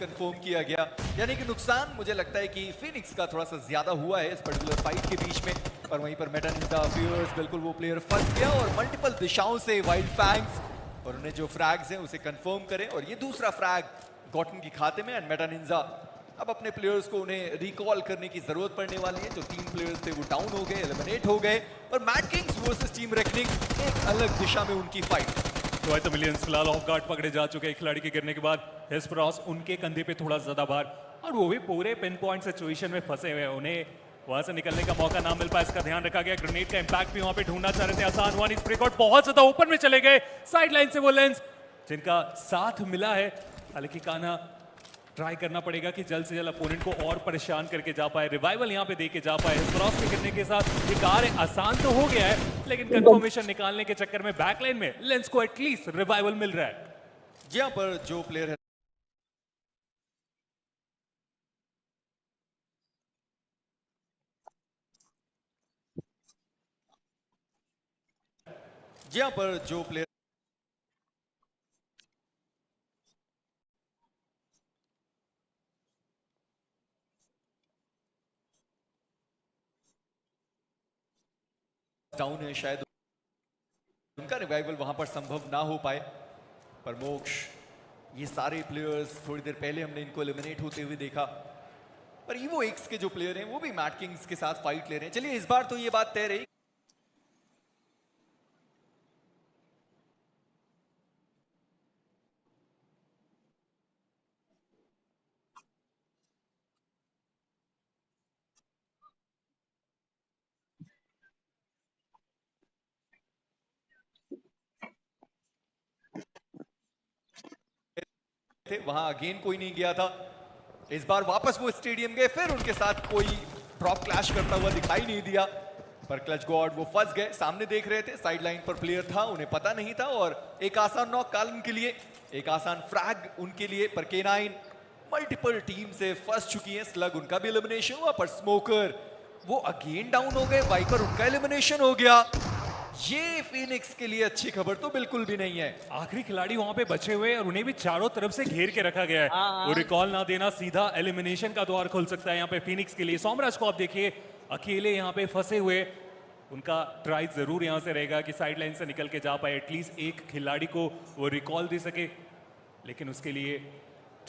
Confirm किया गया। यानी कि नुकसान मुझे लगता है कि फिनिक्स का थोड़ा सा ज्यादा हुआ है इस पर्टिकुलर फाइट के बीच में, पर वहीं पर मेटा निंजा फ्यूरियस बिल्कुल वो प्लेयर फंस गया और मल्टीपल दिशाओं से वाइल्ड फैंग्स और उन्हें जो फ्रैग्स हैं उसे कंफर्म करें, और ये दूसरा फ्रैग गॉटन की खाते में। एंड मेटा निंजा अब अपने प्लेयर्स को उन्हें रिकॉल करने की जरूरत पड़ने वाली है। जो 3 प्लेयर्स थे वो डाउन हो गए, एलिमिनेट हो गए, और mad Kings versus team reckoning एक अलग दिशा में उनकी फाइट। तो मिलियंस फिलहाल ऑफ गार्ड पकड़े जा चुके हैं खिलाड़ी के गिरने के बाद। हेस्परॉस उनके कंधे पे थोड़ा ज्यादा भार, और वो भी पूरे पिन पॉइंट सिचुएशन में फंसे हुए हैं, उन्हें वहां से निकलने का मौका ना मिल पाया, इसका ध्यान रखा गया। ग्रेनेड का इंपैक्ट भी वहां पे ढूंढना चाह रहे थे आसान हुआ नहीं। स्प्रिकॉट बहुत ज्यादा ऊपर में चले गए, साइड लाइन से वो लेंस जिनका साथ मिला है। हालांकि कान्हा ट्राई करना पड़ेगा कि जल्द से जल्द अपोनेंट को और परेशान करके जा पाए, रिवाइवल यहाँ पे दे के जा पाए। क्रॉस के गिरने के साथ ये कार्य आसान तो हो गया है, लेकिन कंफर्मेशन निकालने के चक्कर में बैकलाइन में लेंस को एटलीस्ट रिवाइवल मिल रहा है। जहां पर जो प्लेयर है जहां पर जो प्लेयर डाउन है, शायद उनका रिवाइवल वहां पर संभव ना हो पाए। पर मोक्ष, ये सारे प्लेयर्स थोड़ी देर पहले हमने इनको एलिमिनेट होते हुए देखा, पर ईवो एक्स के जो प्लेयर हैं वो भी मैड किंग्स के साथ फाइट ले रहे हैं। चलिए इस बार तो ये बात तय रही थे, वहां अगेन कोई नहीं गया था। इस बार वापस वो स्टेडियम गए, फिर उनके साथ कोई ड्रॉप क्लैश करता हुआ दिखाई नहीं दिया। पर क्लच गॉड वो फंस गए, सामने देख रहे थे, साइड लाइन पर प्लेयर था, उन्हें पता नहीं था। और एक आसान नॉक कालन के लिए, एक आसान फ्रैग उनके लिए। पर K9 मल्टीपल टीम से फंस चुकी है। स्लग उनका भी एलिमिनेशन हुआ, पर स्मोकर वो अगेन डाउन हो गए। वाइपर उनका एलिमिनेशन हो गया। ये फिनिक्स के लिए अच्छी खबर तो बिल्कुल भी नहीं है। आखिरी खिलाड़ी वहां पे बचे हुए और उन्हें भी चारों तरफ से घेर के रखा गया है। वो रिकॉल ना देना सीधा एलिमिनेशन का द्वार खोल सकता है यहाँ पे फिनिक्स के लिए। सोमराज को आप देखिए अकेले यहाँ पे फंसे हुए, उनका ट्राई जरूर यहाँ से रहेगा कि साइड लाइन से निकल के जा पाए, एटलीस्ट एक खिलाड़ी को वो रिकॉल दे सके। लेकिन उसके लिए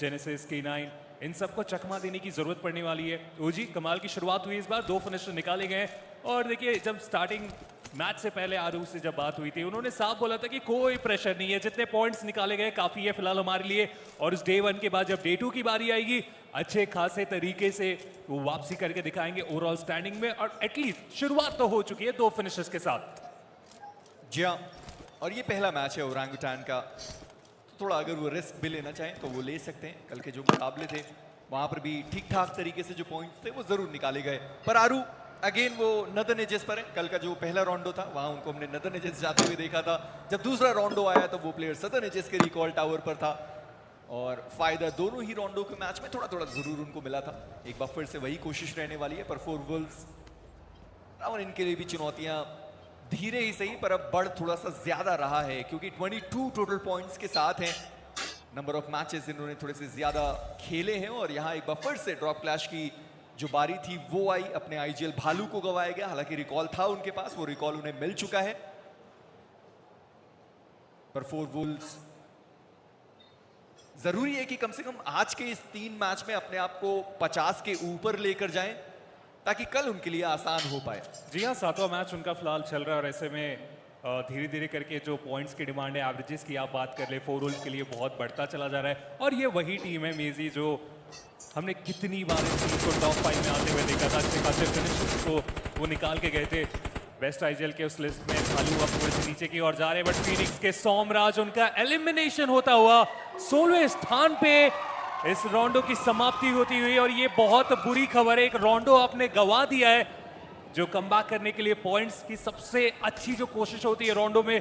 जेनेसिस, K9 इन सबको चकमा देने की जरूरत पड़ने वाली है। ओजी कमाल की शुरुआत हुई इस बार, 2 फिनिशर निकाले गए। और देखिए जब स्टार्टिंग मैच से पहले आरू से जब बात हुई थी, उन्होंने साफ बोला था कि कोई प्रेशर नहीं है, जितने पॉइंट्स निकाले गए काफी है फिलहाल हमारे लिए। और इस डे 1 के बाद जब डे 2 की बारी आएगी, अच्छे खासे तरीके से वो वापसी करके दिखाएंगे ओवरऑल स्टैंडिंग में। और एटलीस्ट शुरुआत तो हो चुकी है 2 फिनिशर्स के साथ। जी हाँ, और ये पहला मैच है ओरंगुटान का, तो थोड़ा अगर वो रिस्क भी लेना चाहें तो वो ले सकते हैं। कल के जो मुकाबले थे वहां पर भी ठीक ठाक तरीके से जो पॉइंट्स थे वो जरूर निकाले गए। पर आरू अगेन वो नदन एजेस पर है। कल का जो पहला राउंडो था वहां उनको हमने नदन एजेस जाते हुए देखा था। जब दूसरा राउंडो आया तो वो प्लेयर सदन एजेस के रिकॉल टावर पर था। और फायदा दोनों ही राउंडो के मैच में थोड़ा थोड़ा जरूर उनको मिला था। एक बार फिर से वही कोशिश रहने वाली है। पर फॉर वुल्व्स और इनके लिए भी चुनौतियां धीरे ही सही, पर अब बढ़ थोड़ा सा ज्यादा रहा है, क्योंकि 22 टोटल पॉइंट्स के साथ हैं। नंबर ऑफ मैचेस इन्होंने थोड़े से ज्यादा खेले हैं। और यहाँ एक बार फिर से ड्रॉप क्लैश की जो बारी थी वो आई, अपने IGL भालू को गवाया गया। हालांकि रिकॉल था उनके पास, वो रिकॉल उन्हें मिल चुका है। पर फॉर वुल्व्स जरूरी है कि कम से कम आज के इस 3 मैच में अपने आप को 50 के ऊपर लेकर जाएं, ताकि कल उनके लिए आसान हो पाए। जी हाँ, 7वां मैच उनका फिलहाल चल रहा है, और ऐसे में धीरे धीरे करके जो पॉइंट्स की डिमांड है, एवरेजेस की आप बात कर ले, 4 रूल के लिए बहुत बढ़ता चला जा रहा है। और ये वही टीम है मेजी जो हमने कितनी बार इस टीम को टॉप 5 में आते हुए देखा था। अच्छे खासे फिनिशर्स को वो निकाल के गए थे वेस्ट IGL के उस लिस्ट में। भालू अब थोड़े से नीचे की ओर जा रहे हैं, बट फिनिक्स के सोमराज उनका एलिमिनेशन होता हुआ 16वें स्थान पे इस राउंडो की समाप्ति होती हुई। और ये बहुत बुरी खबर है, एक राउंडो आपने गवा दिया है जो कमबैक करने के लिए पॉइंट्स की सबसे अच्छी जो कोशिश होती है राउंडो में,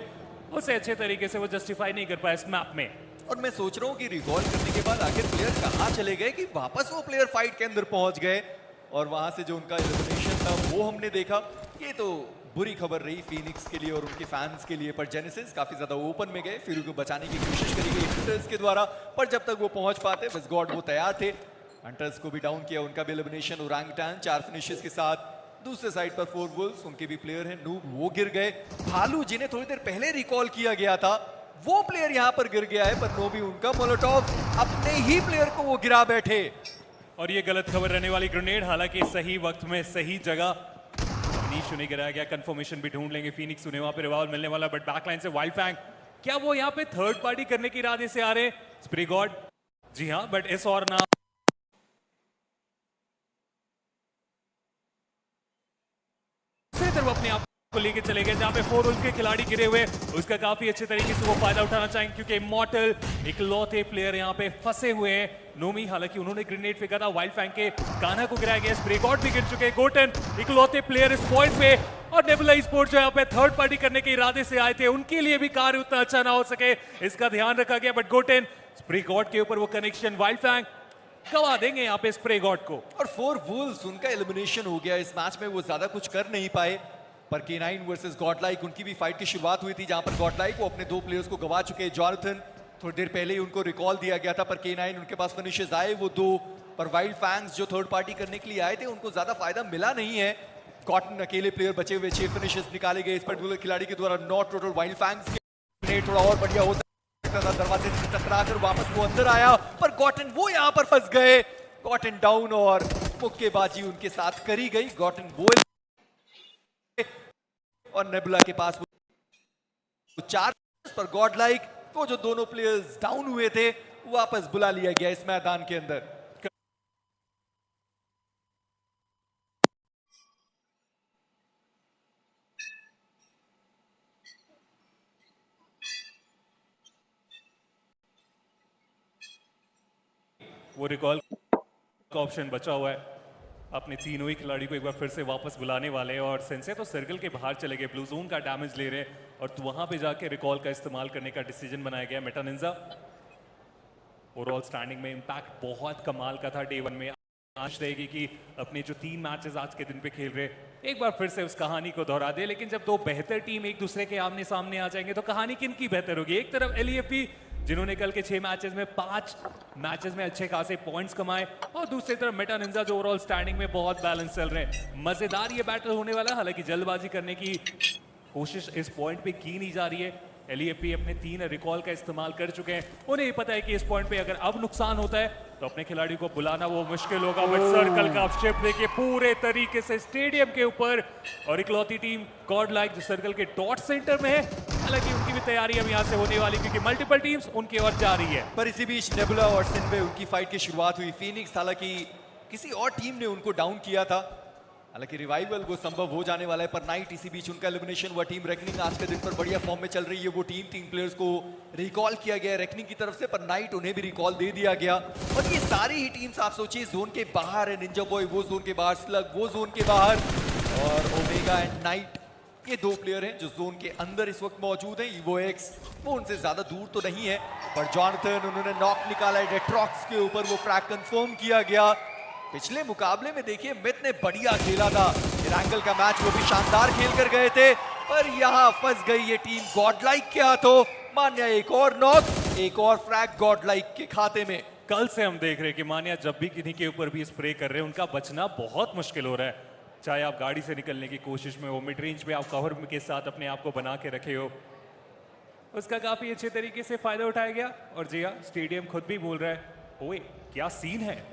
उसे अच्छे तरीके से वो जस्टिफाई नहीं कर पाया इस मैप में। और मैं सोच रहा हूँ कि रिकॉल करने के बाद आखिर प्लेयर कहाँ चले गए कि वापस वो प्लेयर फाइट के अंदर पहुंच गए, और वहां से जो उनका एलिमिनेशन था वो हमने देखा। ये तो बुरी खबर रही फीनिक्स के लिए और उनके फैंस के लिए। पर जेनेसिस काफी ज्यादा ओपन में गए, फिर उनको बचाने की कोशिश करी गई हंटर्स के द्वारा, पर जब तक वो पहुंच पाते बस गॉड वो तैयार थे। हंटर्स को भी डाउन किया, उनका भी एलिमिनेशन। ओरंगुटान 4 फिनिशेस के साथ। दूसरे साइड पर 4 वुल्व्स, उनके भी प्लेयर हैं नूब, वो गिर गए। भालू जिन्हें थोड़ी देर पहले रिकॉल किया गया था वो प्लेयर यहां पर गिर गया है, पर नोबी उनका मोलोटॉव अपने ही प्लेयर को वो गिरा बैठे। और ये गलत खबर रहने वाली ग्रेनेड, हालांकि सही वक्त में सही जगह नीश उन्हें गिराया गया। कंफर्मेशन भी ढूंढ लेंगे फिनिक्स, उन्हें वहां पे रिवॉल्व मिलने वाला, बट बैकलाइन से वाइल्ड फैंग, क्या वो यहाँ पे थर्ड पार्टी करने के इरादे से आ रहे? स्प्रे गॉड, जी हाँ, बट इस और ना तरफ अपने आप को लेके चले गए, जहां पे 4 उनके खिलाड़ी गिरे हुए, उसका काफी अच्छे तरीके से वो फायदा उठाना चाहेंगे, क्योंकि इमॉर्टल इकलौते प्लेयर यहाँ पे फंसे हुए हैं। नोमी, हालांकि उन्होंने ग्रेनेड फेंका था, वाइल्ड फैंग के कान्हा को गिराया गया, स्प्रे गॉड भी गिर चुके हैं। गोटेन इकलौते प्लेयर इस पॉइंट पे, और नेबुला स्पोर्ट्स जो यहाँ पे थर्ड पार्टी करने के इरादे से आए थे, उनके लिए भी कार्य उतना अच्छा ना हो सके, इसका ध्यान रखा गया। बट गोटेन, स्प्रे गॉड के ऊपर वो कनेक्शन वाइल्ड फैंग गवा देंगे यहाँ पे स्प्रे गॉड को। और 4 वुल्व्स, उनका एलिमिनेशन हो गया। इस मैच में वो ज्यादा कुछ कर नहीं पाए, पर K9 वर्सेस गॉडलाइक, उनकी भी फाइट की शुरुआत हुई थी, जहां पर गॉडलाइक वो अपने 2 प्लेयर्स को गवा चुके हैं। जॉनथन थोड़ी देर पहले ही उनको रिकॉल दिया गया था, पर K9 उनके पास फिनिशेस आए वो 2, पर वाइल्ड फैंग्स जो थर्ड पार्टी करने के लिए आए थे उनको ज्यादा फायदा मिला नहीं है। कॉटन अकेले प्लेयर बचे हुए, 6 फिनिशेस निकाले गए इस पर्टिकुलर खिलाड़ी के द्वारा। नॉट टोटल वाइल्ड फैंग्स के थोड़ा और बढ़िया हो सकता था, दरवाजे से टकरा कर वापस वो अंदर आया, पर गॉटन वो यहाँ पर फंस गए। गॉटन डाउन और मुक्केबाजी उनके साथ करी गई। गॉटन वो और नेबुला के पास वो 4, पर गॉडलाइक को जो दोनों प्लेयर्स डाउन हुए थे वापस बुला लिया गया इस मैदान के अंदर। वो रिकॉल का ऑप्शन बचा हुआ है, अपने तीनों ही खिलाड़ी को एक बार फिर से वापस बुलाने वाले हैं। और सेंसे तो सर्कल के बाहर चले गए, ब्लू जोन का डैमेज ले रहे हैं, और तो वहां पे जाके रिकॉल का इस्तेमाल करने का डिसीजन बनाया गया। मेटा निंजा ओवरऑल स्टैंडिंग में इंपैक्ट बहुत कमाल का था डे 1 में। आश रहेगी कि अपने जो 3 मैचेस आज के दिन पे खेल रहे, एक बार फिर से उस कहानी को दोहरा दे। लेकिन जब 2 बेहतर टीम एक दूसरे के आमने सामने आ जाएंगे तो कहानी किन की बेहतर होगी? एक तरफ LEFP, जिन्होंने कल के 6 मैचेस में 5 मैचेस में अच्छे खासे पॉइंट्स कमाए, और दूसरी तरफ मेटा निंजा जो ओवरऑल स्टैंडिंग में बहुत बैलेंस चल रहे हैं। मजेदार ये बैटल होने वाला है, हालांकि जल्दबाजी करने की कोशिश इस पॉइंट पे की नहीं जा रही है। LEFP अपने 3 रिकॉल का इस्तेमाल कर चुके हैं, उन्हें पता है कि इस पॉइंट पे अगर अब नुकसान होता है तो अपने खिलाड़ी को बुलाना वो मुश्किल होगा। बट सर्कल का शिफ्ट देखिए पूरे तरीके से स्टेडियम के ऊपर, और इकलौती टीम गॉडलाइक जो सर्कल के डॉट सेंटर में है, हालांकि उनकी भी तैयारी अब यहाँ से होने वाली, क्योंकि मल्टीपल टीम्स उनकी ओर जा रही है। पर इसी बीच नेबुला और सिनवे, उनकी फाइट की शुरुआत हुई। फिनिक्स हालांकि किसी और टीम ने उनको डाउन किया था, हालांकि रिवाइवल वो संभव हो जाने वाला है, पर नाइट इसी बीच उनका एलिमिनेशन हुआ। टीम रेकनिंग आज के दिन पर बढ़िया फॉर्म में चल रही है। वो टीम 3 प्लेयर्स को रिकॉल किया गया रेकनिंग की तरफ से, पर नाइट उन्हें भी रिकॉल दे दिया गया। और ये सारी ही टीम्स आप सोचिए जोन के बाहर है। निंजा बॉय वो जोन के बाहर, स्लग वो जोन के बाहर, और ओमेगा एंड नाइट ये 2 प्लेयर हैं जो जोन के अंदर इस वक्त मौजूद हैं। ईवो एक्स वो उनसे ज्यादा दूर तो नहीं है, पर जॉनथन उन्होंने नॉक निकाला है डेट्रॉक्स के ऊपर, वो फ्रैग कंफर्म किया गया। पिछले मुकाबले में देखिए मिथ ने बढ़िया खेला था, एंगल का मैच वो भी शानदार खेल कर गए थे, पर यहां फंस गई ये टीम गॉडलाइक के हाथों। मान्या एक और नॉक, एक और फ्रैग गॉडलाइक के खाते में। कल से हम देख रहे हैं कि मान्या जब भी किन्हीं के ऊपर भी स्प्रे कर रहे हैं, उनका बचना बहुत मुश्किल हो रहा है। चाहे आप गाड़ी से निकलने की कोशिश में हो, मिड रेंज में आप कवर के साथ अपने आप को बना के रखे हो, उसका काफी अच्छे तरीके से फायदा उठाया गया। और जी हाँ, स्टेडियम खुद भी बोल रहा है, ओए क्या सीन है।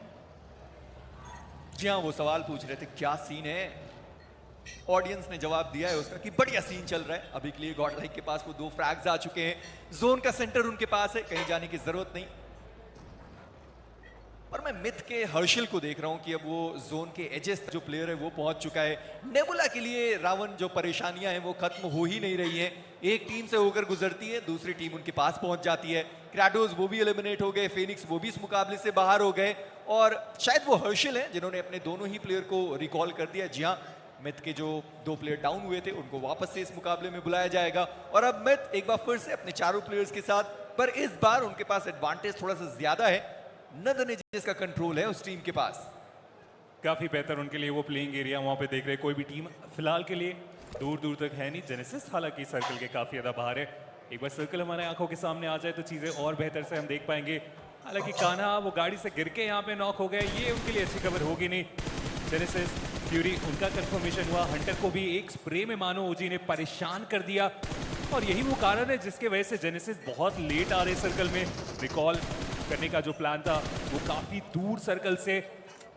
जी हाँ, वो सवाल पूछ रहे थे क्या सीन है, ऑडियंस ने जवाब दिया है उसका कि बढ़िया सीन चल रहा है। अभी के लिए गॉडलाइक के पास वो 2 फ्रैग्स आ चुके हैं, जोन का सेंटर उनके पास है, कहीं जाने की जरूरत नहीं। और मैं मिथ के हर्षल को देख रहा हूं कि अब वो जोन के एजेस जो प्लेयर है वो पहुंच चुका है। नेबुला के लिए रावण जो परेशानियां हैं वो खत्म हो ही नहीं रही हैं। एक टीम से होकर गुजरती है, दूसरी टीम उनके पास पहुंच जाती है। क्राडोस वो भी एलिमिनेट हो गए, फिनिक्स वो भी इस मुकाबले से बाहर हो गए, और शायद वो हर्षल हैं जिन्होंने अपने दोनों ही प्लेयर को रिकॉल कर दिया। जी हाँ, मिथ के जो 2 प्लेयर डाउन हुए थे उनको वापस से इस मुकाबले में बुलाया जाएगा, और अब मिथ एक बार फिर से अपने 4 प्लेयर्स के साथ, पर इस बार उनके पास एडवांटेज थोड़ा सा ज्यादा है। नदन एजेस का कंट्रोल है उस टीम के पास। काफी बेहतर उनके लिए वो प्लेइंग एरिया वहां पे देख रहे हैं। कोई भी टीम फिलहाल के लिए दूर दूर तक है नहीं जेनेसिस, हालांकि सर्कल के काफी ज्यादा बाहर है। एक बार सर्कल हमारे आंखों के सामने आ जाए तो चीजें और बेहतर से हम देख पाएंगे। हालांकि कान्हा वो गाड़ी से गिर के यहाँ पे नॉक हो गए, ये उनके लिए अच्छी खबर होगी नहीं। जेनेसिस फ्यूरी उनका कंफर्मेशन हुआ, हंटर को भी एक स्प्रे में मानो ओजी ने परेशान कर दिया और यही वो कारण है जिसके वजह से जेनेसिस बहुत लेट आ रहे सर्कल में। रिकॉल करने का जो प्लान था वो काफी दूर सर्कल से,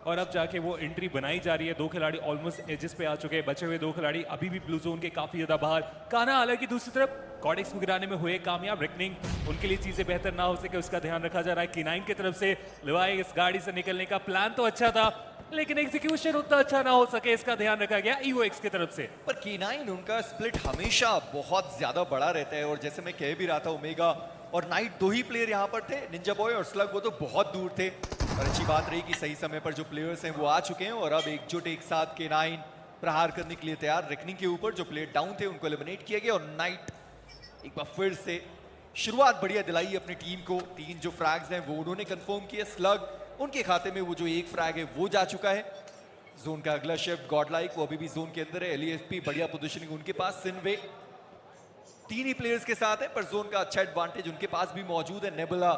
और अब जाके वो एंट्री बनाई जा रही है। दो खिलाड़ी ऑलमोस्ट एजेस पे आ चुके हैं, बचे हुए दो खिलाड़ी अभी भी ब्लू जोन के काफी ज्यादा बाहर। कान्हा हालांकि दूसरी तरफ कॉडेक्स को गिराने में हुए कामयाब, रेकनिंग उनके लिए चीजें बेहतर ना हो सके उसका ध्यान रखा जा रहा है। K9 की तरफ से लिवाई इस गाड़ी से निकलने का प्लान तो अच्छा था लेकिन एग्जीक्यूशन उतना अच्छा ना हो सके, इसका ध्यान रखा गया EOX की तरफ से। पर K9 उनका स्प्लिट हमेशा बहुत ज्यादा बड़ा रहता है और जैसे मैं कह भी रहा था, ओमेगा और नाइट दो ही प्लेयर यहाँ पर थे, निंजा बॉय और स्लग वो तो बहुत दूर थे। और अच्छी बात रही कि सही समय पर जो प्लेयर्स हैं वो आ चुके हैं और अब एकजुट एक साथ K9 प्रहार करने के लिए तैयार। रेकनिंग के ऊपर जो प्लेयर डाउन थे उनको एलिमिनेट किया गया और नाइट एक बार फिर से शुरुआत बढ़िया दिलाई अपनी टीम को। 3 जो फ्रैग्स हैं वो उन्होंने कंफर्म किए, स्लग उनके खाते में वो जो एक फ्रैग है वो जा चुका है। जोन का अगला शिफ्ट गॉडलाइक वो अभी भी जोन के अंदर है। LEFP बढ़िया पोजीशनिंग उनके पास, सिनवे 3 ही प्लेयर्स के साथ है पर जोन का अच्छा एडवांटेज उनके पास भी मौजूद है। नेबुला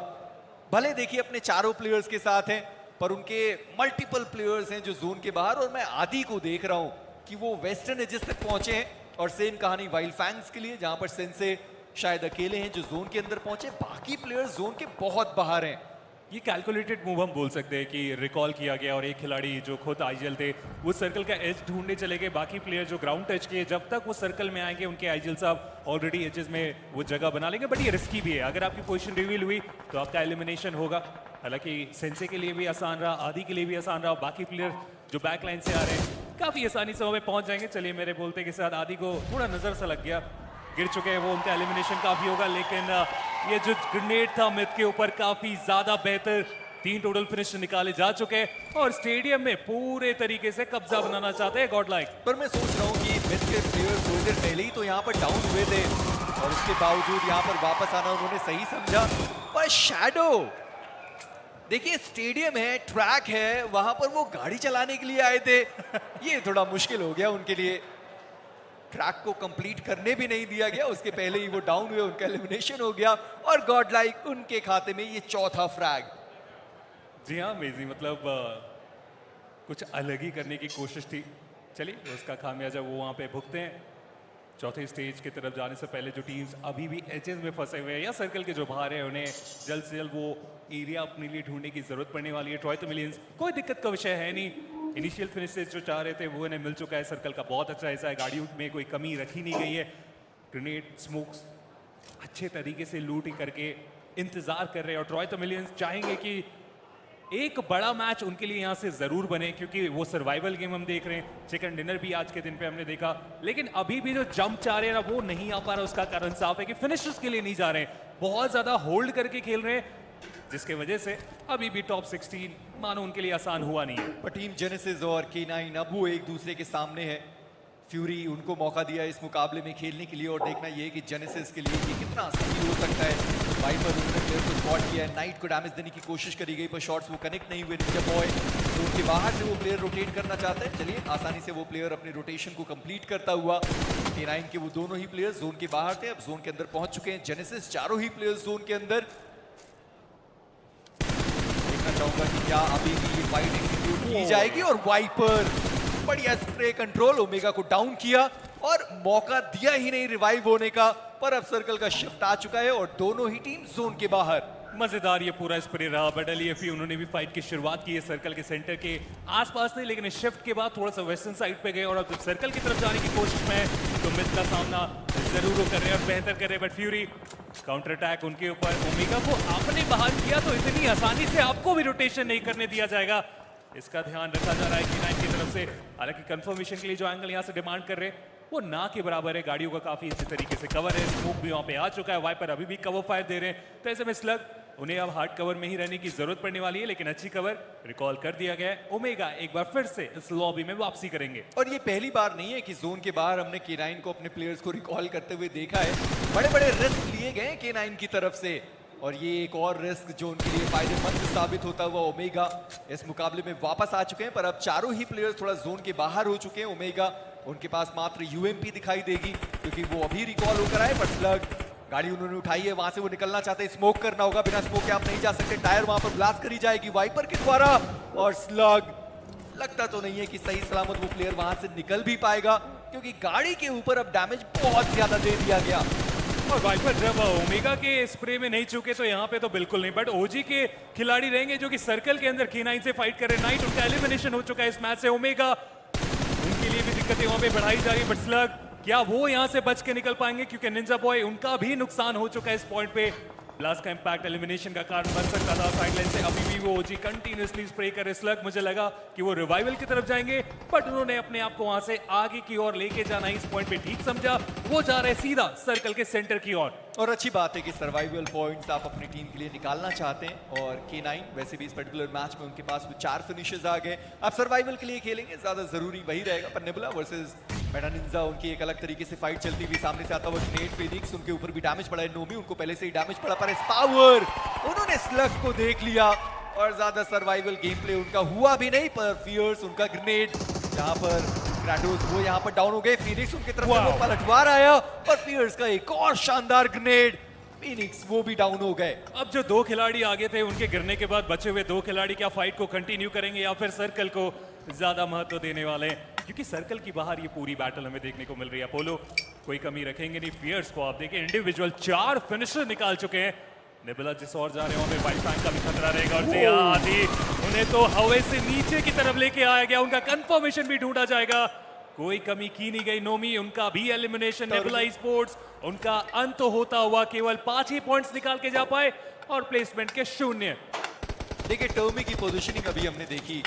भले देखिए अपने चारों प्लेयर्स के साथ हैं पर उनके मल्टीपल प्लेयर्स हैं जो जोन के बाहर, और मैं आदि को देख रहा हूं कि वो वेस्टर्न एजेस तक पहुंचे हैं। और सेम कहानी वाइल्ड फैंग्स के लिए जहां पर सेंसे शायद अकेले हैं जो जोन के अंदर पहुंचे, बाकी प्लेयर्स जोन के बहुत बाहर हैं। ये कैलकुलेटेड मूव हम बोल सकते हैं कि रिकॉल किया गया और एक खिलाड़ी जो खुद आईजीएल थे वो सर्कल का एज ढूंढने चले गए। बाकी प्लेयर जो ग्राउंड टच किए जब तक वो सर्कल में आएंगे उनके आईजीएल साहब ऑलरेडी एजेस में वो जगह बना लेंगे। बट ये रिस्की भी है, अगर आपकी पोजीशन रिवील हुई तो आपका एलिमिनेशन होगा। हालांकि सेंसे के लिए भी आसान रहा, आदि के लिए भी आसान रहा, बाकी प्लेयर जो बैक लाइन से आ रहे हैं काफी आसानी से वहां पहुंच जाएंगे। चलिए मेरे बोलते के साथ आदि को थोड़ा नजर सा लग गया, गिर चुके हैं वो, उनका एलिमिनेशन काफी होगा। लेकिन ये जो ग्रेनेड था मिथ के ऊपर काफी ज्यादा बेहतर, 3 टोटल फिनिश निकाले जा चुके हैं और स्टेडियम में पूरे तरीके से कब्जा बनाना चाहते हैं गॉडलाइक। पर मैं सोच रहा हूँ कि मिथ के प्लेयर्स थोड़ी देर पहले ही तो यहाँ पर डाउन हुए थे और उसके बावजूद यहाँ पर वापस आना उन्होंने सही समझा। पर शैडो देखिए, स्टेडियम है, ट्रैक है, वहां पर वो गाड़ी चलाने के लिए आए थे, ये थोड़ा मुश्किल हो गया उनके लिए। ट्रैक को कंप्लीट करने भी नहीं दिया गया, उसके पहले ही वो डाउन हुए, उनका एलिमिनेशन हो गया और गॉडलाइक उनके खाते में ये चौथा फ्रैग। जी हाँ मेजी, मतलब कुछ अलग ही करने की कोशिश थी। चलिए उसका खामियाजा वो वहाँ पे भुगते हैं। चौथे स्टेज की तरफ जाने से पहले जो टीम्स अभी भी एजेस में फंसे हुए हैं या सर्कल के जो बाहर है उन्हें जल्द से जल्द वो एरिया अपने लिए ढूंढने की जरूरत पड़ने वाली है। ट्रॉय तो मिलियंस कोई दिक्कत का विषय है नहीं, इनिशियल फिनिशेस जो चाह रहे थे वो इन्हें मिल चुका है। सर्कल का बहुत अच्छा हिस्सा है, गाड़ियों में कोई कमी रखी नहीं गई है। ग्रेनेड स्मोक्स अच्छे तरीके से लूट ही करके इंतजार कर रहे हैं और ट्रॉय तो मिलियंस चाहेंगे कि एक बड़ा मैच उनके लिए यहाँ से जरूर बने, क्योंकि वो सर्वाइवल गेम हम देख रहे हैं। चिकन डिनर भी आज के दिन पे हमने देखा, लेकिन अभी भी जो जंप चाह रहे हैं ना वो नहीं आ पा रहा। उसका कारण साफ है कि फिनिशर्स के लिए नहीं जा रहे हैं, बहुत ज्यादा होल्ड करके खेल रहे हैं, जिसके वजह से अभी भी टॉप 16 मानो उनके लिए आसान हुआ नहीं है। पर टीम जेनेसिस और K9 अब वो एक दूसरे के सामने है। फ्यूरी उनको मौका दिया इस मुकाबले में खेलने के लिए और देखना ये कि जेनेसिस के लिए ये कितना सही हो सकता है। वाइपर उन्होंने प्लेयर को स्पॉट किया है, नाइट को डैमेज देने की कोशिश करी गई पर शॉट्स वो कनेक्ट नहीं हुए। निंजा बॉय तो उनके बाहर से वो प्लेयर रोटेट करना चाहते हैं, चलिए आसानी से वो प्लेयर अपने रोटेशन को कंप्लीट करता हुआ। K9 के वो दोनों ही प्लेयर्स जोन के बाहर थे, अब जोन के अंदर पहुंच चुके हैं। जेनेसिस चारों ही प्लेयर्स जोन के अंदर। देखना चाहूंगा कि क्या अभी भी ये फाइट एग्जीक्यूट की जाएगी और वाइपर बढ़िया स्प्रे कंट्रोल, ओमेगा को डाउन किया और मौका दिया ही नहीं रिवाइव होने का। पर अब सर्कल का शिफ्ट आ चुका है और दोनों ही टीम जोन के बाहर। मजेदार ये पूरा स्प्रे रहा, बट LEFP उन्होंने भी फाइट की शुरुआत की है सर्कल के सेंटर के आसपास नहीं, लेकिन शिफ्ट के बाद थोड़ा सा वेस्टर्न साइड पे गए और अब जब सर्कल की तरफ जाने की कोशिश में है तो मिथ का सामना जरूर वो कर रहे हैं और बेहतर कर रहे हैं। बट फ्यूरी काउंटर अटैक उनके ऊपर, ओमेगा को आपने बाहर किया तो इतनी आसानी से आपको भी रोटेशन नहीं करने दिया जाएगा, इसका ध्यान रखा जा रहा है K9 की तरफ से। हालांकि कंफर्मेशन के लिए जो एंगल यहाँ से डिमांड कर रहे हैं वो ना के बराबर है, गाड़ियों का काफी अच्छे तरीके से कवर है, स्मोक भी वहां पे आ चुका है, वाइपर अभी भी कवर फायर दे रहे हैं, तो ऐसे में स्लग उन्हें अब हार्ड कवर में ही रहने की जरूरत पड़ने वाली है। लेकिन अच्छी कवर रिकॉल कर दिया गया है, ओमेगा एक बार फिर से इस लॉबी में वापसी करेंगे। और ये पहली बार नहीं है कि जोन के बाहर हमने K9 को अपने प्लेयर्स को रिकॉल करते हुए देखा है, बड़े बड़े रिस्क लिए गए K9 की तरफ से और ये एक और रिस्क जो उनके लिए फायदेमंद साबित होता हुआ ओमेगा इस मुकाबले में वापस आ चुके हैं। पर अब चारों ही प्लेयर्स थोड़ा जोन के बाहर हो चुके हैं। ओमेगा उनके पास मात्र यूएमपी दिखाई देगी क्योंकि वो अभी रिकॉल होकर आए, पर स्लग गाड़ी उन्होंने उठाई है, वहां से वो निकलना चाहते हैं, स्मोक करना होगा, बिना स्मोक के आप नहीं जा सकते। टायर वहां पर ब्लास्ट करी जाएगी वाइपर के द्वारा, और स्लग लगता तो नहीं है कि सही सलामत वो प्लेयर वहां से निकल भी पाएगा क्योंकि गाड़ी के ऊपर अब डैमेज बहुत ज्यादा दे दिया गया। और वाइपर जब ओमेगा के स्प्रे में नहीं चुके तो यहाँ पे तो बिल्कुल नहीं, बट ओजी के खिलाड़ी रहेंगे जो कि सर्कल के अंदर K9 से फाइट कर रहे हैं। नाइट उनका एलिमिनेशन हो चुका है इस मैच से, ओमेगा उनके लिए भी दिक्कतें वहां पे बढ़ाई जा रही है, बट स्लग क्या वो यहां से बच के निकल पाएंगे क्योंकि निंजा बॉय उनका भी नुकसान हो चुका है इस पॉइंट पे। ब्लास्ट का इंपैक्ट एलिमिनेशन का कारण बन सकता था साइडलाइन से, अभी भी वो ओजी कंटिन्यूअसली स्प्रे कर रहे। स्लग मुझे लगा कि वो रिवाइवल की तरफ जाएंगे, बट उन्होंने अपने आप को वहां से आगे की ओर लेके जाना इस पॉइंट पे ठीक समझा, वो जा रहे सीधा सर्कल के सेंटर की ओर। और अच्छी बात है कि सर्वाइवल पॉइंट्स आप अपनी टीम के लिए निकालना चाहते हैं, और K9 वैसे भी इस पर्टिकुलर मैच में उनके पास 4 फिनिशेस आ गए। आप सर्वाइवल के लिए खेलेंगे, ज्यादा जरूरी वही रहेगा। पर नेबुला वर्सेस मेटा निंजा, उनकी एक अलग तरीके से फाइट चलती हुई सामने से आता हुआ ग्रेनेड फिनिक्स, उनके ऊपर भी डैमेज पड़ा है। नोमी उनको पहले से ही डैमेज पड़ा, पर पावर उन्होंने स्लग को देख लिया और ज्यादा सर्वाइवल गेम प्ले उनका हुआ भी नहीं। पर फियर्स उनका ग्रेनेड, जहां पर ग्रैंडोस वो यहां पर डाउन हो गए, फिनिक्स उनकी तरफ से वो पलटवार आया, पर फियर्स का एक और शानदार ग्रेनेड, फिनिक्स वो भी डाउन हो गए। अब जो 2 खिलाड़ी आगे थे उनके गिरने के बाद बचे हुए 2 खिलाड़ी क्या फाइट को कंटिन्यू करेंगे या फिर सर्कल को ज्यादा महत्व देने वाले हैं, क्योंकि सर्कल की बाहर ये पूरी बैटल हमें देखने को मिल रही है। अपोलो कोई कमी रखेंगे नहीं, फियर्स को आप देखिए इंडिविजुअल 4 फिनिशर निकाल चुके हैं। नेबुला जिस और जा रहे हैं वहां पे वाइफांग का भी खतरा रहेगा, और जी आदि उन्हें तो हवा से नीचे की तरफ लेके आया गया, उनका कंफर्मेशन भी ढूंढा जाएगा, कोई कमी की नहीं गई। नोमी उनका भी एलिमिनेशन, नेबुला स्पोर्ट्स उनका अंत होता हुआ केवल 5 ही पॉइंट्स निकाल के जा पाए और प्लेसमेंट के 0। देखिए टर्मी की पोजीशनिंग अभी हमने देखी,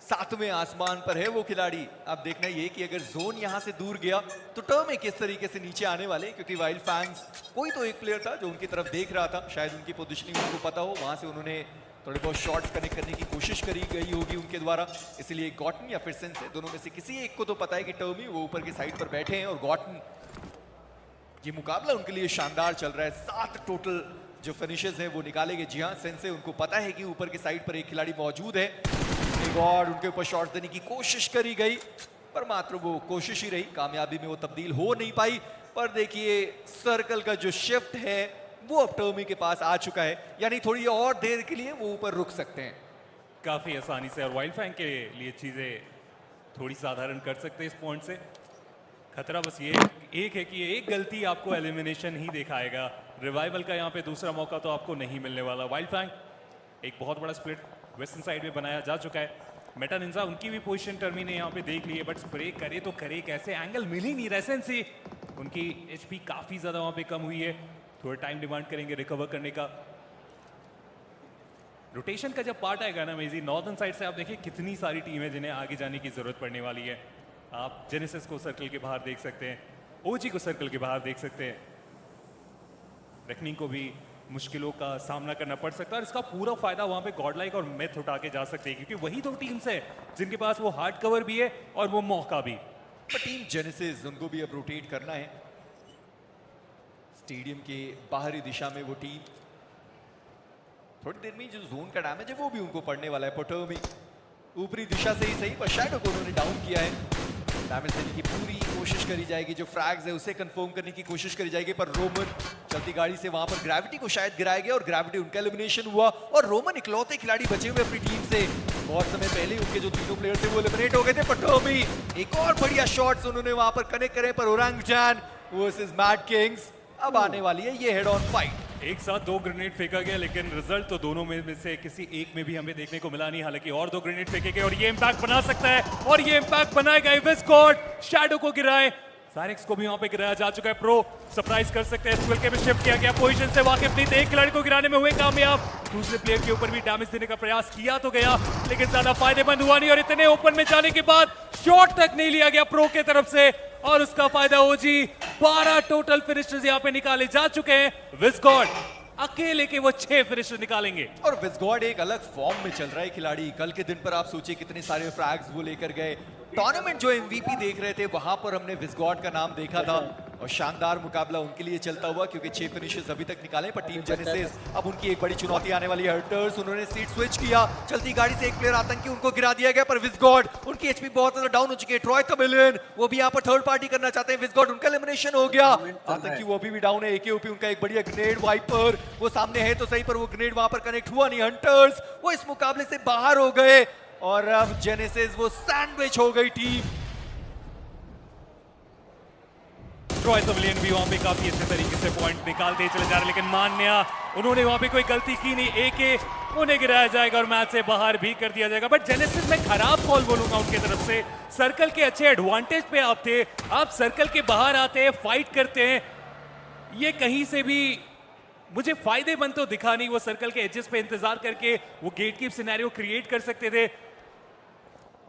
7वें आसमान पर है वो खिलाड़ी। अब देखना ये कि अगर जोन यहां से दूर गया तो टर्मी किस तरीके से नीचे आने वाले, क्योंकि वाइल्ड फैंग्स कोई तो एक प्लेयर था जो उनकी तरफ देख रहा था, शायद उनकी पोजीशनिंग उनको पता हो, वहां से उन्होंने थोड़े बहुत शॉट्स कनेक्ट करने की कोशिश करी गई होगी उनके द्वारा, इसलिए गॉटन या फिर सेंसे दोनों में से किसी एक को तो पता है कि टर्मी वो ऊपर की साइड पर बैठे हैं, और गॉटन ये मुकाबला उनके लिए शानदार चल रहा है। 7 टोटल जो फिनिशेस हैं वो निकालेंगे। जी हाँ, सेंसे उनको पता है कि ऊपर की साइड पर एक खिलाड़ी मौजूद है, गॉड उनके ऊपर शॉट देने की कोशिश करी गई, पर मात्र वो कोशिश ही रही, कामयाबी में वो तब्दील हो नहीं पाई। पर देखिए सर्कल का जो शिफ्ट है वो अब टर्मी के पास आ चुका है, यानी थोड़ी और देर के लिए वो ऊपर रुक सकते हैं काफी आसानी से, और वाइल्ड फैंग के लिए चीजें थोड़ी साधारण कर सकते हैं इस पॉइंट से। खतरा बस ये एक है कि एक गलती आपको एलिमिनेशन ही दिखाएगा, रिवाइवल का यहाँ पे दूसरा मौका तो आपको नहीं मिलने वाला। वाइल्ड फैंग एक बहुत बड़ा स्प्लिट वेस्टर्न साइड में बनाया जा चुका है। मेटा निंजा उनकी भी पोजीशन टर्मी ने यहाँ पे देख ली है, बट स्प्रे करे तो करे कैसे, एंगल मिल ही नहीं रहा से। उनकी एचपी काफी ज्यादा वहां पे कम हुई है, थोड़ा टाइम डिमांड करेंगे रिकवर करने का। रोटेशन का जब पार्ट आएगा ना मेजी, नॉर्दर्न साइड से आप देखिए कितनी सारी टीम है जिन्हें आगे जाने की जरूरत पड़ने वाली है। आप जेनेसिस को सर्कल के बाहर देख सकते हैं, ओजी को सर्कल के बाहर देख सकते हैं, रेकनिंग को भी मुश्किलों का सामना करना पड़ सकता है, और इसका पूरा फायदा वहां पे गॉडलाइक और मेथ उठा के जा सकते हैं, क्योंकि वही 2 टीम्स है जिनके पास वो हार्ड कवर भी है और वो मौका भी। पर टीम जेनेसिस उनको भी अब रोटेट करना है, स्टेडियम के बाहरी दिशा में वो टीम, थोड़ी देर में जो जोन का डैमेज है वो भी उनको पड़ने वाला है। पोटर्मी ऊपरी दिशा से ही सही, पर शैडो को उन्होंने डाउन किया है, डैमेज देने की पूरी कोशिश करी जाएगी, जो फ्रैग्स है उसे कंफर्म करने की कोशिश करी जाएगी, पर रोमन चलती गाड़ी से वहां पर ग्रेविटी को शायद गिराया गया और ग्रेविटी उनका एलिमिनेशन हुआ, और रोमन इकलौते खिलाड़ी बचे हुए अपनी टीम से। बहुत समय पहले उनके जो 3 प्लेयर थे वो एलिमिनेट हो गए थे, पर टर्मी एक और बढ़िया शॉट्स उन्होंने वहां पर कनेक्ट करे, पर ओरंगुटान वर्सेस मैड किंग्स अब आने वाली है ये हेड ऑन फाइट। एक साथ 2 ग्रेनेड फेंका गया, लेकिन रिजल्ट तो दोनों में से किसी एक में भी हमें देखने को मिला नहीं। हालांकि और 2 ग्रेनेड फेंके गए और ये इंपैक्ट बना सकता है, और ये इंपैक्ट बनाएगा विस्कॉट, शैडो को गिराए, साइरेक्स को भी वहां पे गिराया जा चुका है। प्रो सरप्राइज कर सकते हैं, स्क्विल के में शिफ्ट किया गया, पोजीशन से वाकिफ नहीं थे, एक खिलाड़ी को गिराने में हुए कामयाब, दूसरे प्लेयर के ऊपर भी डैमेज देने का प्रयास किया तो गया, लेकिन ज्यादा फायदेमंद हुआ नहीं, और इतने ओपन में जाने के बाद शॉट तक नहीं लिया गया प्रो के तरफ से, और उसका फायदा ओजी। 12 टोटल फिनिशर्स यहाँ पे निकाले जा चुके हैं, विस्कॉट अकेले के वो 6 फिनिशर निकालेंगे, और विस्गॉड एक अलग फॉर्म में चल रहा है खिलाड़ी। कल के दिन पर आप सोचिए कितने सारे फ्रैग्स वो लेकर गए, टूर्नामेंट जो एमवीपी देख रहे थे वहां पर हमने विस्गॉड का नाम देखा था, और शानदार मुकाबला उनके लिए चलता हुआ क्योंकि 6 फिनिशेस अभी तक निकाले, पर टीम जेनेसिस अब उनकी एक बड़ी चुनौती आने वाली है। हंटर्स उन्होंने सीट स्विच किया, चलती गाड़ी से एक प्लेयर आतंकी उनको गिरा दिया गया, पर विज़गॉड उनकी एचपी बहुत ज्यादा डाउन हो चुकी है। ट्रॉय तमिलियन वो भी यहाँ पर थर्ड पार्टी करना चाहते हैं, विज़गॉड उनका एलिमिनेशन हो गया। आतंकी वो अभी भी डाउन है, एकेओपी उनका एक बढ़िया ग्रेनेड वाइपर वो सामने है तो सही, पर वो ग्रेनेड वहां पर कनेक्ट हुआ नहीं। हंटर्स वो इस मुकाबले से बाहर हो गए और अब जेनेसिस वो सैंडविच हो गई टीम। ट्रॉय तमिलियन भी वहां पे काफी अच्छे तरीके से पॉइंट निकालते चले जा रहे, लेकिन मान्या उन्होंने वहां पे कोई गलती की नहीं, एके उन्हें गिराया जाएगा और मैच से बाहर भी कर दिया जाएगा। बट जेनेसिस में खराब कॉल बोलूंगा उनकी तरफ से, सर्कल के अच्छे एडवांटेज पे आप थे, आप सर्कल के बाहर आते हैं, फाइट करते हैं, ये कहीं से भी मुझे फायदेमंद तो दिखा नहीं। वो सर्कल के एजेस पे इंतजार करके वो गेट कीप सिनेरियो क्रिएट कर सकते थे,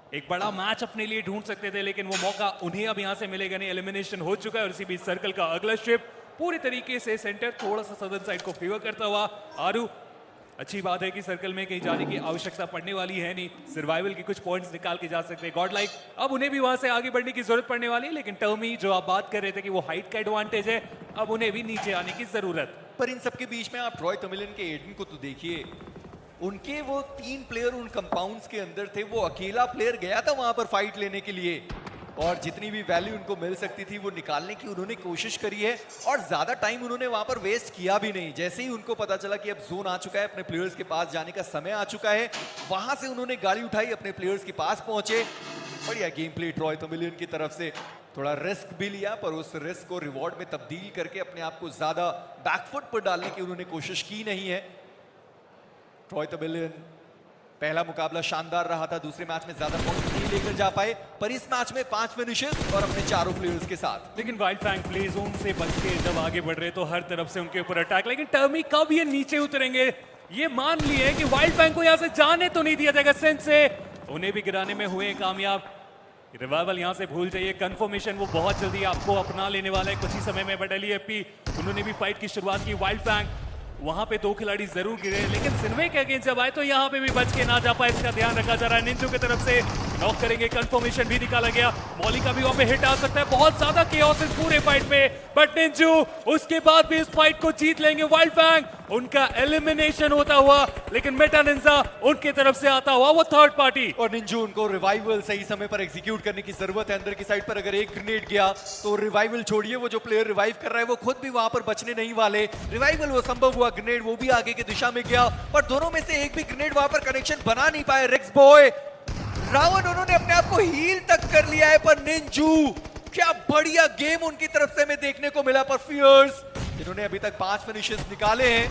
एक बड़ा मैच अपने लिए ढूंढ सकते थे, लेकिन वो मौका उन्हें अब यहां से मिलेगा नहीं। एलिमिनेशन हो चुका है और इसी बीच सर्कल का अगला शिप पूरी तरीके से सेंटर थोड़ा सा सदर्न साइड को फेवर करता हुआ। आरू अच्छी बात है कि सर्कल में कहीं जाने की आवश्यकता पड़ने वाली है नहीं, सर्वाइवल के कुछ पॉइंट्स निकाल के जा सकते हैं। गॉड लाइक अब उन्हें भी वहां से आगे बढ़ने की जरूरत पड़ने वाली है, लेकिन टर्मी जो आप बात कर रहे थे कि वो हाइट का एडवांटेज है, अब उन्हें भी नीचे आने की जरूरत। पर इन सबके बीच में आप ट्रॉय तमिलियन के एडन को तो देखिए, उनके वो 3 प्लेयर उन कंपाउंड्स के अंदर थे, वो अकेला प्लेयर गया था वहां पर फाइट लेने के लिए और जितनी भी वैल्यू उनको मिल सकती थी वो निकालने की उन्होंने कोशिश करी है और ज्यादा टाइम उन्होंने वहां पर वेस्ट किया भी नहीं। जैसे ही उनको पता चला कि अब जोन आ चुका है, अपने प्लेयर्स के पास जाने का समय आ चुका है, वहां से उन्होंने गाड़ी उठाई, अपने प्लेयर्स के पास पहुंचे। बढ़िया गेम प्ले ट्रॉय तमिलियन की तरफ से, थोड़ा रिस्क भी लिया पर उस रिस्क को रिवॉर्ड में तब्दील करके अपने आप को ज्यादा बैकफुट पर डालने की उन्होंने कोशिश की नहीं है। ट्रॉय तमिलियन पहला मुकाबला शानदार रहा था, दूसरे मैच में ज्यादा पॉइंट नहीं लेकर जा पाए, पर इस मैच में 5 फिनिशेस और अपने चारों प्लेयर्स के साथ। लेकिन वाइल्ड फैंग प्ले जोन से बच के जब आगे बढ़ रहे तो हर तरफ से उनके ऊपर अटैक, लेकिन टर्मी कब ये नीचे उतरेंगे ये मान लिए कि वाइल्ड फैंग को यहाँ से जाने तो नहीं दिया जाएगा। सेंस से उन्हें भी गिराने में हुए कामयाब। रिवाइवल यहाँ से भूल जाइए, कंफर्मेशन वो बहुत जल्दी आपको अपना लेने वाला है कुछ ही समय में। बट एलईएफपी उन्होंने भी फाइट की शुरुआत की, वाइल्ड फैंग वहां पे 2 खिलाड़ी जरूर गिरे, लेकिन सिन्वे के अगेंस्ट जब आए तो यहाँ पे भी बच के ना जा पाए, इसका ध्यान रखा जा रहा है। निंजू की तरफ से नॉक करेंगे, कंफर्मेशन भी निकाला गया, मौली का भी वहां पे हिट आ सकता है, बहुत ज्यादा केओस इस पूरे फाइट में, बट निंजू उसके बाद भी इस फाइट को जीत लेंगे। वाइल्ड फैंग उनका एलिमिनेशन होता हुआ, लेकिन मेटा निंजा उनके तरफ से आता हुआ वो थर्ड पार्टी। और निंजू उनको रिवाइवल सही समय पर एग्जीक्यूट करने की जरूरत है। अंदर की साइड पर अगर एक ग्रेनेड गया तो रिवाइवल छोड़िए, वो जो प्लेयर रिवाइव कर रहा है वो खुद भी वहां पर बचने नहीं वाले। रिवाइवल वो संभव हुआ, ग्रेनेड वो भी आगे की दिशा में गया, पर दोनों में से एक भी ग्रेनेड वहां पर कनेक्शन बना नहीं पाए। रिक्स बॉय रावण उन्होंने अपने आप को हील तक कर लिया है, पर निंजू क्या बढ़िया गेम उनकी तरफ से हमें देखने को मिला। पर फियर्स जिन्होंने अभी तक 5 फिनिशेस निकाले हैं,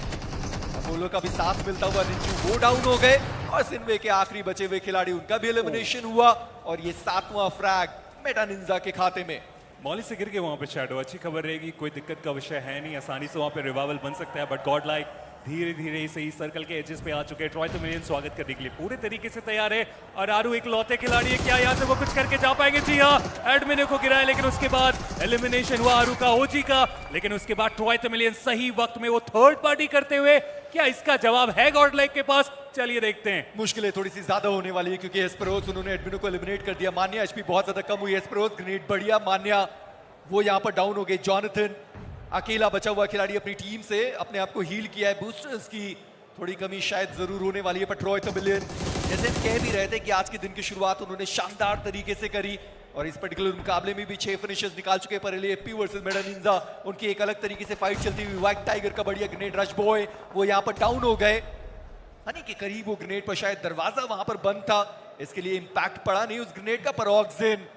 अपोलो का भी साथ मिलता हुआ निंजू वो डाउन हो गए और सिन्वे के आखिरी बचे हुए खिलाड़ी उनका भी एलिमिनेशन हुआ और ये 7वां फ्रैग मेटा निंजा के खाते में। मौली से गिर के वहां पे शैडो, अच्छी खबर रहेगी, कोई दिक्कत का विषय है नहीं, आसानी से वहां पे रिवाइवल बन सकता है। बट गॉड लाइक धीरे धीरे सही सर्कल के एजेस पे आ चुके हैं। ट्रॉय तमिलियन स्वागत करने के लिए पूरे तरीके से तैयार है और आरू एक लौते खिलाड़ी है, क्या यहाँ से वो कुछ करके जा पाएंगे? जी हाँ, एडमिन को गिराया, लेकिन उसके बाद एलिमिनेशन हुआ आरू का, ओजी का, लेकिन उसके बाद ट्रॉय तमिलियन सही वक्त में वो थर्ड पार्टी करते हुए, क्या इसका जवाब है गॉड लाइक के पास? चलिए देखते हैं। मुश्किलें थोड़ी सी ज्यादा होने वाली है क्योंकि एस्पेरोस उन्होंने एडमिनो को एलिमिनेट कर दिया। मान्या एचपी बहुत ज्यादा कम हुई, एस्पेरोस ग्रेनेड बढ़िया, मान्या वो यहाँ पर डाउन हो गए। जॉनथन अकेला बचा हुआ खिलाड़ी अपनी टीम से अपने आप को हील किया है। बूस्टर्स की थोड़ी कमी शायद जरूर होने वाली है, पर ट्रॉय तमिलियन जैसे हम कह भी रहे थे कि आज के दिन की शुरुआत उन्होंने शानदार तरीके से करी और इस पर्टिकुलर मुकाबले में भी 6 फिनिशेस निकाल चुके। पर एलईएफपी वर्सेस मेटा निंजा उनकी एक अलग तरीके से फाइट चलती हुई। व्हाइट टाइगर का बढ़िया ग्रेनेड, रश बॉय वो यहाँ पर डाउन हो गए, हनी के करीब वो ग्रेनेड पर शायद दरवाजा वहां पर बंद था, इसके लिए इंपैक्ट पड़ा नहीं उस ग्रेनेड का। पर ऑक्सिन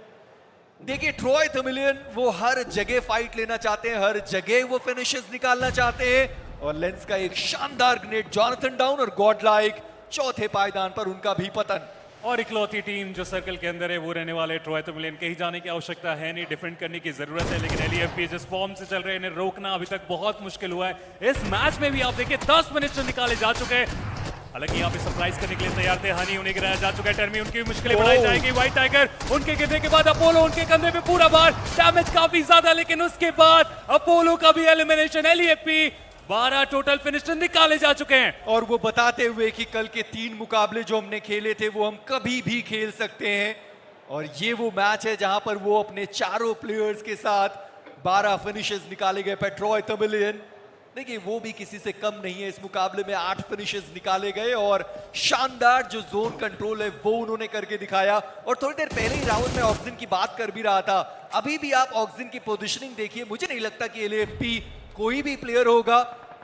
देखिए, ट्रॉय तमिलियन वो हर जगह फाइट लेना चाहते हैं, हर जगह वो फिनिशेस निकालना चाहते हैं और लेंस का एक शानदार ग्रेनेड, जॉनथन डाउन और गॉड लाइक चौथे पायदान पर उनका भी पतन। और इकलौती टीम जो सर्कल के अंदर है वो रहने वाले ट्रॉय तमिलियन, कहीं जाने की आवश्यकता है नहीं, डिफेंड करने की जरूरत है, लेकिन एलईएफपी जिस फॉर्म से चल रहे हैं इन्हें रोकना अभी तक बहुत मुश्किल हुआ है। इस मैच में भी आप देखिए 10 फिनिशर निकाले जा चुके हैं, हालांकि यहाँ पे सरप्राइज करने के लिए तैयार थे। हनी उन्हें गिराया जा चुका है, टर्मी उनकी मुश्किलें बढ़ाई जाएंगी। व्हाइट टाइगर उनके गिरने के बाद अपोलो उनके कंधे पे पूरा बार, डैमेज काफी ज्यादा, लेकिन उसके बाद अपोलो का भी एलिमिनेशन। एलईएफपी 12 टोटल फिनिशर निकाले जा चुके हैं और वो बताते हुए कि कल के 3 मुकाबले जो हमने खेले थे वो हम कभी भी खेल सकते हैं और ये वो मैच है जहां पर वो अपने चारों प्लेयर्स के साथ 12 फिनिशेस निकाले गए पेट्रॉय तमिलियन। देखिए वो भी किसी से कम नहीं है, इस मुकाबले में 8 फिनिशेस निकाले गए और शानदार जो जोन कंट्रोल है वो उन्होंने करके दिखाया। और थोड़ी देर पहले ही राहुल में ऑक्सिजन की बात कर भी रहा था, अभी भी आप ऑक्सिजन की पोजीशनिंग देखिए, मुझे नहीं लगता कि LAFP कोई भी प्लेयर होगा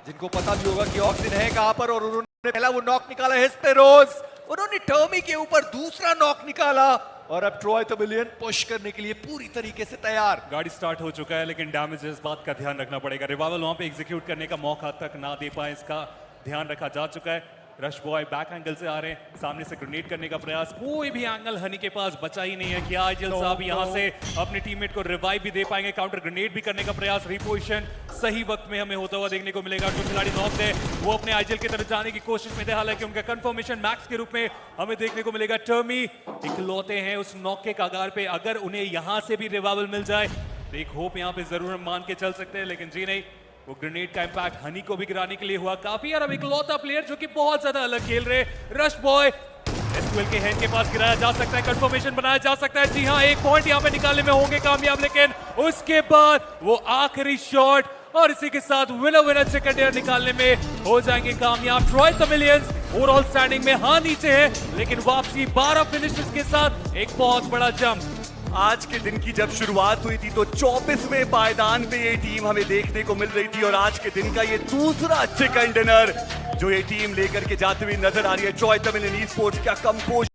जिनको पता भी होगा कि ऑक्सिजन है कहां पर। और उन्होंने पहला वो नॉक निकाला हेस्पेरोस, उन्होंने टर्मी के ऊपर दूसरा नॉक निकाला और अब ट्रॉय तमिलियन पुश करने के लिए पूरी तरीके से तैयार। गाड़ी स्टार्ट हो चुका है लेकिन डैमेज इस बात का ध्यान रखना पड़ेगा, रिवाइवल वहां पे एग्जीक्यूट करने का मौका तक ना दे पाए, इसका ध्यान रखा जा चुका है। रश बॉय बैक एंगल से आ रहे हैं, सामने से ग्रेनेड करने का प्रयास, कोई भी एंगल हनी के पास बचा ही नहीं है। क्या आइजल साहब यहां से अपने टीममेट को रिवाइव भी दे पाएंगे? काउंटर ग्रेनेड भी करने का प्रयास, रिपोजिशन सही वक्त में हमें होता हुआ देखने को मिलेगा। जो खिलाड़ी नॉक है वो अपने आइजल की तरफ जाने की कोशिश में थे, हालांकि उनका कंफर्मेशन मैक्स के रूप में हमें देखने को मिलेगा। टर्मी इकलौते हैं उस नॉक के कगार पे, अगर उन्हें यहां से भी रिवाइवल मिल जाए तो एक होप यहां पे जरूर हम मान के चल सकते हैं, लेकिन जी नहीं, वो ग्रेनेड का इंपैक्ट हनी को भी गिराने के लिए हुआ काफी। और अब इकलौता प्लेयर जो कि बहुत ज्यादा अलग खेल रहे, रश बॉय एसक्यूएल के हैंड के पास गिराया जा सकता है, कंफर्मेशन बनाया जा सकता है। जी हां, एक पॉइंट यहां पे निकालने में होंगे कामयाब, लेकिन उसके बाद वो आखिरी शॉट और इसी के साथ विनर विनर चिकन डिनर निकालने में हो जाएंगे कामयाब। ट्रॉय तमिलियंस ओवरऑल स्टैंडिंग में हां नीचे है, लेकिन वापसी 12 फिनिशेस के साथ एक बहुत बड़ा जंप। आज के दिन की जब शुरुआत हुई थी तो 24वें पायदान पे ये टीम हमें देखने को मिल रही थी और आज के दिन का ये दूसरा चिकन डिनर जो ये टीम लेकर के जाते हुए नजर आ रही है। ट्रॉय तमिलियन ई स्पोर्ट्स क्या कंपोज